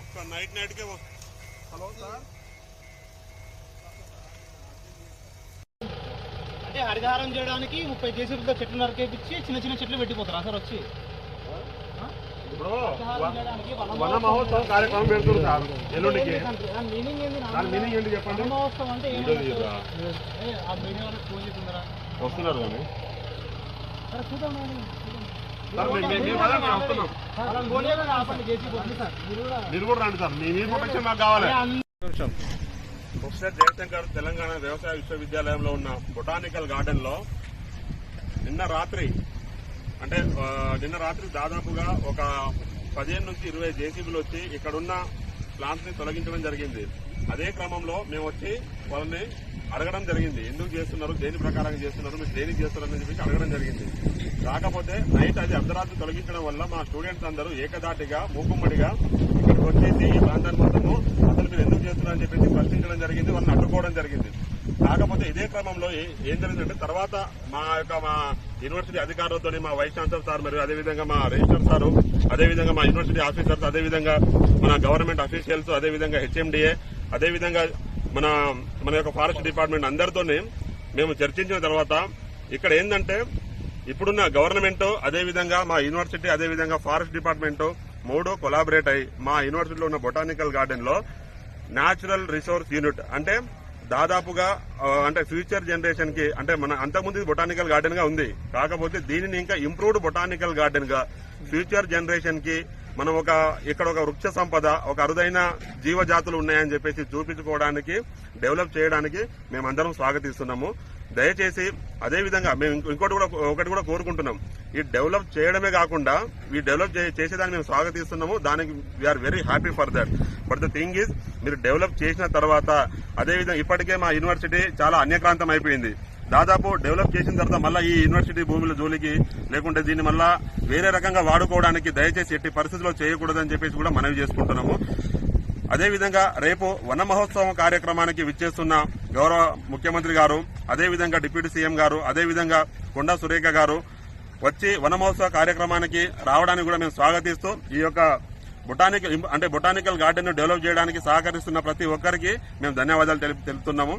ఒక్క నైట్కే hello sir అంటే హరితహారం చేయడానికి 30 కేజీలతో చెట్లు నరికేపించి చిన్న చిన్న చెట్లు పెట్టిపోతారా సార్ వచ్చి వన మహోత్సవం కార్యక్రమం పెడుతుంది సార్ ఎల్లుండికి. మీనింగ్ ఏంది? దాని మీనింగ్ ఏంటి చెప్పండి. వన మహోత్సవం అంటే వస్తున్నారు కానీ సరే చూద్దాం మీరు కూడా రండి సార్. మీ ప్రొటెక్షన్ మాకు కావాలి. ప్రొఫెసర్ జయశంకర్ తెలంగాణ వ్యవసాయ విశ్వవిద్యాలయంలో ఉన్న బొటానికల్ గార్డెన్ లో నిన్న రాత్రి దాదాపుగా ఒక 15 నుంచి 20 జేసీబీలు వచ్చి ఇక్కడున్న ప్లాంట్స్ ని తొలగించడం జరిగింది. అదే క్రమంలో మేము వచ్చి వాళ్ళని అడగడం జరిగింది, ఎందుకు చేస్తున్నారు, దేని ప్రకారంగా చేస్తున్నారు, మీరు దేనికి చేస్తున్నారు అని చెప్పి అడగడం జరిగింది. కాకపోతే నైట్ అది అర్ధరాత్రి తొలగించడం వల్ల మా స్టూడెంట్స్ అందరూ ఏకదాటిగా మూకుమ్మడిగా ఇక్కడికి వచ్చేసి ఈ ప్రాంతాన్ని మొత్తము అసలు మీరు ఎందుకు చేస్తున్నారు అని చెప్పేసి ప్రశ్నించడం జరిగింది, వాళ్ళని అడ్డుకోవడం జరిగింది. కాకపోతే ఇదే క్రమంలో ఏం జరిగిందంటే తర్వాత మా యూనివర్సిటీ అధికారులతో మా వైస్ ఛాన్సలర్ సార్ మరియు అదేవిధంగా మా రిజిస్టర్ సారు, అదేవిధంగా మా యూనివర్సిటీ ఆఫీసర్స్, అదేవిధంగా మన గవర్నమెంట్ అఫీషియల్స్, అదేవిధంగా హెచ్ఎండిఏ, అదేవిధంగా మన యొక్క ఫారెస్ట్ డిపార్ట్మెంట్ అందరితోనే మేము చర్చించిన తర్వాత ఇక్కడ ఏంటంటే ఇప్పుడున్న గవర్నమెంట్, అదేవిధంగా మా యూనివర్సిటీ, అదేవిధంగా ఫారెస్ట్ డిపార్ట్మెంట్ 3 కొలాబరేట్ అయ్యి మా యూనివర్సిటీలో ఉన్న బొటానికల్ గార్డెన్ లో న్యాచురల్ రిసోర్స్ యూనిట్ అంటే దాదాపుగా అంటే ఫ్యూచర్ జనరేషన్ కి అంటే మన అంతకుముందు బొటానికల్ గార్డెన్ గా ఉంది, కాకపోతే దీనిని ఇంకా ఇంప్రూవ్డ్ బొటానికల్ గార్డెన్ గా ఫ్యూచర్ జనరేషన్ కి మనం ఇక్కడ ఒక వృక్ష సంపద, ఒక అరుదైన జీవజాతులు ఉన్నాయని చెప్పేసి చూపించుకోవడానికి, డెవలప్ చేయడానికి మేమందరం స్వాగతిస్తున్నాము. దయచేసి అదేవిధంగా మేము ఒకటి కూడా కోరుకుంటున్నాం, ఈ డెవలప్ చేయడమే కాకుండా ఈ డెవలప్ చేసేదాన్ని మేము స్వాగతిస్తున్నాము. దానికి we are very happy for that. But the thing is మీరు డెవలప్ చేసిన తర్వాత అదేవిధంగా ఇప్పటికే మా యూనివర్సిటీ చాలా అన్యక్రాంతం అయిపోయింది. దాదాపు డెవలప్ చేసిన తర్వాత మళ్ళీ ఈ యూనివర్సిటీ భూముల జోలికి లేకుంటే దీన్ని మళ్ళా వేరే రకంగా వాడుకోవడానికి దయచేసి ఎట్టి పరిస్థితుల్లో చేయకూడదని చెప్పేసి కూడా మనవి చేసుకుంటున్నాము. అదేవిధంగా రేపు వన మహోత్సవం కార్యక్రమానికి విచ్చేస్తున్న గౌరవ ముఖ్యమంత్రి గారు, అదేవిధంగా డిప్యూటీ సీఎం గారు, అదేవిధంగా కొండా సురేఖ గారు వచ్చి వన మహోత్సవ కార్యక్రమానికి రావడానికి కూడా మేము స్వాగతిస్తూ ఈ యొక్క బొటానికల్ గార్డెన్ ను డెవలప్ చేయడానికి సహకరిస్తున్న ప్రతి ఒక్కరికి మేము ధన్యవాదాలు తెలుపుతున్నాము.